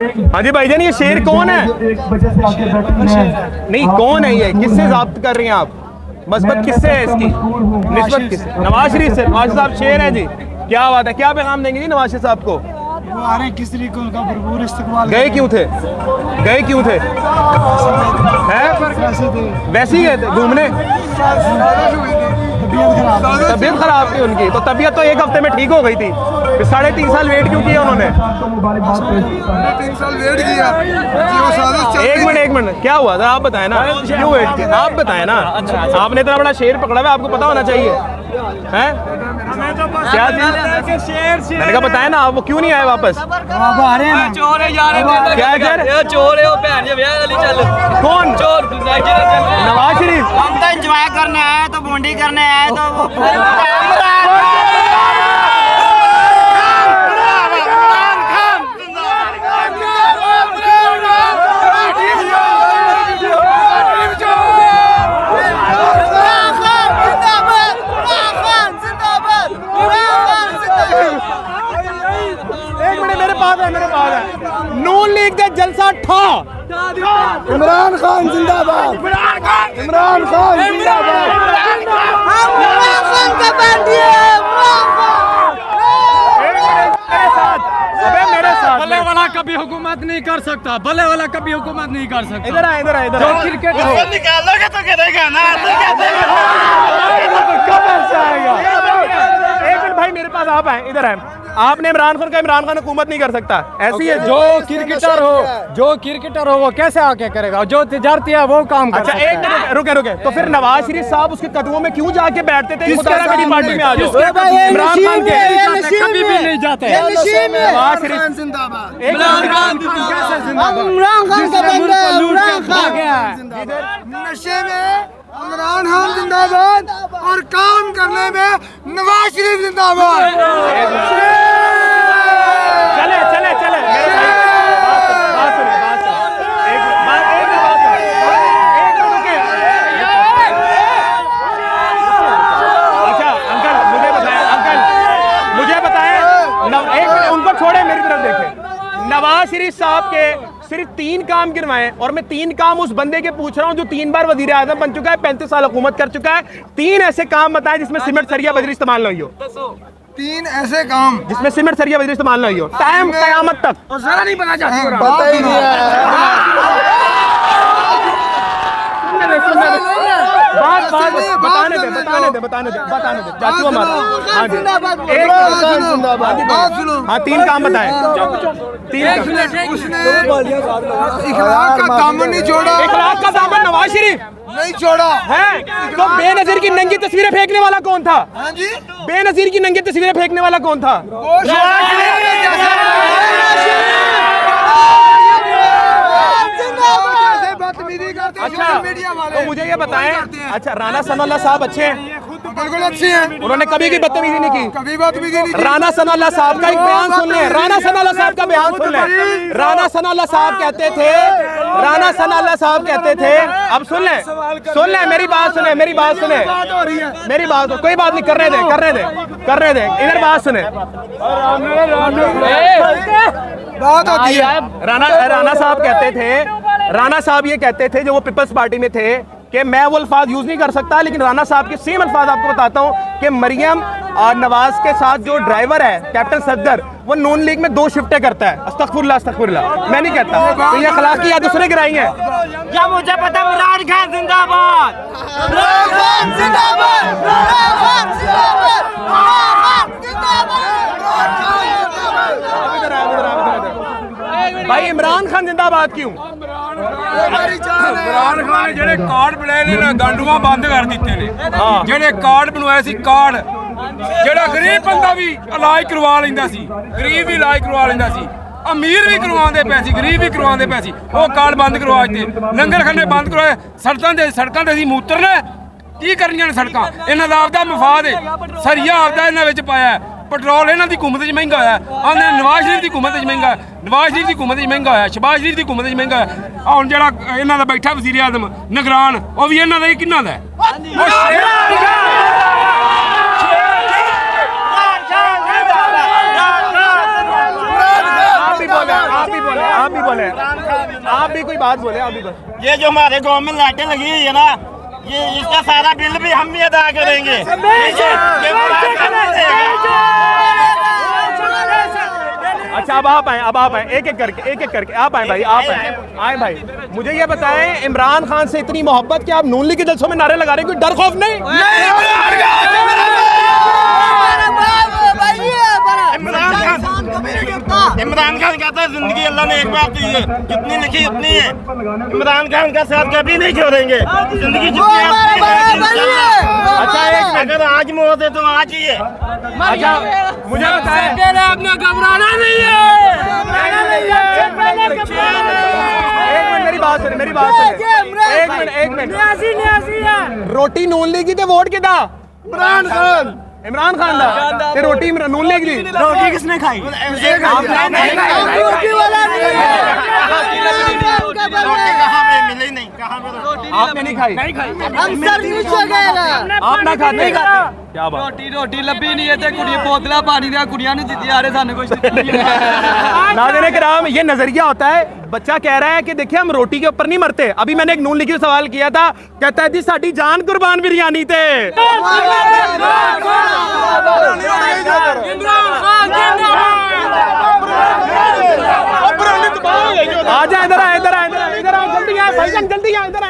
हाँ जी भाईजान, ये शेर कौन है? नहीं, कौन है ये? किससे ज़ाब्त कर रही हैं आप? मस्बत किससे है इसकी? निस्बत किससे? नवाज शरीफ से। नवाज साहब शेर हैं जी, क्या बात है। क्या पैगाम देंगे जी नवाज साहब को? वो आ रहे किस तरीके उनका भरपूर इस्तेमाल। गए क्यों थे? गए क्यों थे? हैं? वैसे ही गए थे घूमने? तबीयत खराब थी उनकी, तो तबीयत तो एक हफ्ते में ठीक हो गई थी, फिर 3.5 साल वेट क्यों किया उन्होंने? 3 साल वेट किया। एक मिनट क्या हुआ था? आप बताएं ना, क्यों वेट किया? आप बताएं ना। आपने इतना बड़ा शेर पकड़ा हुआ, आपको पता होना चाहिए। हैं? क्या चीज? मैंने कहा बताएं ना, आप वो क्यों नहीं आए वापस? आ रहे हैं। चोर है यार, क्या है सर? ये चोर है, वो भैन जी ब्याह वाली चल। कौन? चोर नवाज शरीफ। हम तो एंजॉय करने आए तो बॉन्डी करने आए तो मेरे पास है नून लीग दे जलसा ठा। इमरान खान जिंदाबाद। इमरान खान जिंदाबाद। मेरे साथ भले वाला कभी हुकूमत नहीं कर सकता, भले वाला कभी हुकूमत नहीं कर सकता। इधर आ, इधर आ, इधर जो आ। क्रिकेट हो निकालोगे तो करेगा ना। एक मिनट भाई, मेरे पास आप आए, इधर आए। आपने इमरान खान का, इमरान खान हुकूमत नहीं कर सकता, ऐसी है। जो क्रिकेटर हो वो कैसे आके करेगा? जो तिजारती है वो काम कर अच्छा सकता एक मिनट रुके रुके, तो फिर नवाज शरीफ साहब उसके कदमों में क्यों जाके बैठते थे? मुतारा मेरी पार्टी में आ जाओ। इमरान खान के कभी भी नहीं जाते। नवाज शरीफ जिंदाबाद। इमरान खान कैसे जिंदाबाद? इमरान खान का बंदा है, इमरान खान। नशे में इमरान खान जिंदाबाद और काम करने में नवाज शरीफ जिंदाबाद। चले चले चले मेरे भाई, बात सुनिए, बात सुनिए। एक मिनट बात सुनिए। एक मिनट रुकिए। अच्छा अंकल मुझे बताएं, अंकल मुझे बताएं, एक मिनट उनको छोड़े, मेरी तरफ देखें। नवाज शरीफ साहब के सिर्फ 3 काम गिनवाएं, और मैं 3 काम उस बंदे के पूछ रहा हूं जो 3 बार वजीर आजम बन चुका है, 35 साल हुकूमत कर चुका है। 3 ऐसे काम बताएं जिसमें सीमेंट सरिया बजरी इस्तेमाल ना हुई हो। 3 ऐसे काम जिसमें सीमेंट सरिया बजरी इस्तेमाल ना हुई हो, टाइम कयामत तक। और जरा नहीं बना चाहती। पता ही नहीं बताने दे चाचू हमारा। हाँ जी, एक हाँ 3 काम बताएं। 3 उसने इखलाक का दामन नहीं छोड़ा। इखलाक का दामन नवाज शरीफ नहीं छोड़ा है। तो बेनजीर की नंगी तस्वीरें फेंकने वाला कौन था? हाँ जी, बेनजीर की नंगी तस्वीरें फेंकने वाला कौन था? बदतमीजी करते हैं अच्छा, सोशल मीडिया वाले। तो मुझे ये बताएं, अच्छा राना सनाउल्लाह साहब अच्छे हैं? बिल्कुल अच्छी हैं। उन्होंने कभी की बदतमीजी नहीं की। कभी बदतमीजी नहीं की। राना सनाउल्लाह साहब का एक बयान सुन लें। राना सनाउल्लाह साहब का बयान सुन लें। राना सनाउल्लाह साहब कहते थे, राना सनाउल्लाह साहब कहते थे, अब सुन लें मेरी बात सुने, मेरी बात सुने, मेरी बात, कोई बात नहीं, करने दे, इधर बात सुने। बात होती है। राना साहब कहते थे, राना साहब ये कहते थे जो वो पीपल्स पार्टी में थे कि मैं वो अल्फाज यूज नहीं कर सकता, लेकिन राना साहब के सेम अल्फाज आपको बताता हूं कि मरियम और नवाज के साथ जो ड्राइवर है कैप्टन सफदर, वो नून लीग में 2 शिफ्टें करता है। अस्तगफुरुल्लाह, मैं नहीं कहता, तो ये अखलाकी याद उसने गिराई है। क्या मुझे पता, इमरान खान जिंदाबाद। इमरान खान जिंदाबाद। इमरान खान जिंदाबाद। भाई इमरान खान जिंदाबाद क्यों? इमरान खान ਜਿਹੜੇ ਕਾਰਡ ਬਣਾਏ ਨੇ ਨਾ ਗੰਡੂਆਂ ਬੰਦ ਕਰ ਦਿੱਤੇ ਨੇ। ਜਿਹੜੇ ਕਾਰਡ ਬਣਵਾਏ ਸੀ, ਕਾਰਡ ਜਿਹੜਾ ਗਰੀਬ ਬੰਦਾ ਵੀ ਇਲਾਜ ਕਰਵਾ ਲੈਂਦਾ ਸੀ, ਗਰੀਬ ਵੀ ਇਲਾਜ ਕਰਵਾ ਲੈਂਦਾ ਸੀ, ਅਮੀਰ ਵੀ ਕਰਵਾਉਂਦੇ ਪਏ ਸੀ, ਗਰੀਬ ਵੀ ਕਰਵਾਉਂਦੇ ਪਏ ਸੀ, ਉਹ ਕਾਰਡ ਬੰਦ ਕਰਵਾ ਦਿੱਤੇ। ਲੰਗਰਖਾਨੇ ਬੰਦ ਕਰਵਾਏ। ਸੜਕਾਂ ਤੇ ਅਸੀਂ ਮੂਤਰਨਾ ਕੀ ਕਰਨੀਆਂ ਨੇ ਸੜਕਾਂ? ਇਹਨਾਂ ਦਾ ਆਪਦਾ ਮਫਾਦ ਹੈ, ਸਰੀਆ ਆਪਦਾ ਇਹਨਾਂ ਵਿੱਚ ਪਾਇਆ। ਪੈਟਰੋਲ ਇਹਨਾਂ ਦੀ ਹਕੂਮਤ 'ਚ ਮਹਿੰਗਾ ਹੋਇਆ। ਆਂਦੇ ਨਵਾਜ਼ ਸ਼ਰੀਫ ਦੀ ਹਕੂਮਤ 'ਚ ਮਹਿੰਗਾ, ਨਵਾਜ਼ ਸ਼ਰੀਫ ਦੀ ਹਕੂਮਤ 'ਚ ਮਹਿੰਗਾ ਹੋਇਆ, ਸ਼ਬਾਜ਼ ਸ਼ਰੀਫ ਦੀ ਹਕੂਮਤ 'ਚ ਮਹਿੰਗਾ ਹੋਇਆ। ਹੁਣ ਜਿਹੜਾ ਇਹਨਾਂ ਦਾ ਬੈਠਾ ਵਜ਼ੀਰ ਆਜ਼ਮ ਨਿਗਰਾਨ, ਉਹ ਵੀ ਇਹਨਾਂ ਦਾ ਹੀ, ਕਿੰਨਾ ਦਾ? आप ही बोले आप भी बोले, आप भी कोई बात बोले, आप भी बोले। ये जो हमारे गांव में लाइटें लगी हुई है ना, ये इसका सारा बिल भी हम ही अदा करेंगे। अच्छा अब आप आए, एक एक करके आप आए भाई, आप आए भाई। मुझे ये बताएं, इमरान खान से इतनी मोहब्बत कि आप नून लीग के जलसों में नारे लगा रहे हैं, कोई डर खौफ नहीं? इमरान खान कहता है जिंदगी अल्लाह ने एक बार दी है, जितनी लिखी उतनी है। इमरान खान का साथ कभी नहीं छोड़ेंगे, जिंदगी जितनी अच्छा एक मिनट, अगर आज मौत है तो आज ही है। अच्छा मुझे बताएं, आपने घबराना नहीं है। एक मिनट मेरी बात सुने, एक मिनट। रोटी नून लीग दी ते वोट किदा? इमरान खान दा ते रोटी नून लीग दी। रोटी किसने खाई? मिली नहीं, कहाँ पे आपने नहीं खाई? आप ना खाते? क्या बात? रोटी लब्भी नहीं है, कुड़ियां बोतला पानी दिया, कुड़ियां ने जिद्दी आ रहे सानू कुछ नाज़रीन किराम, ये नजरिया होता है। बच्चा कह रहा है कि देखिए हम रोटी के ऊपर नहीं मरते। अभी मैंने एक नून लीगी से सवाल किया था, कहता है जी साडी जान कुर्बान बिरयानी थे। आजा इधर आ, जल्दी आ भाईजान, जल्दी आ, इधर आ।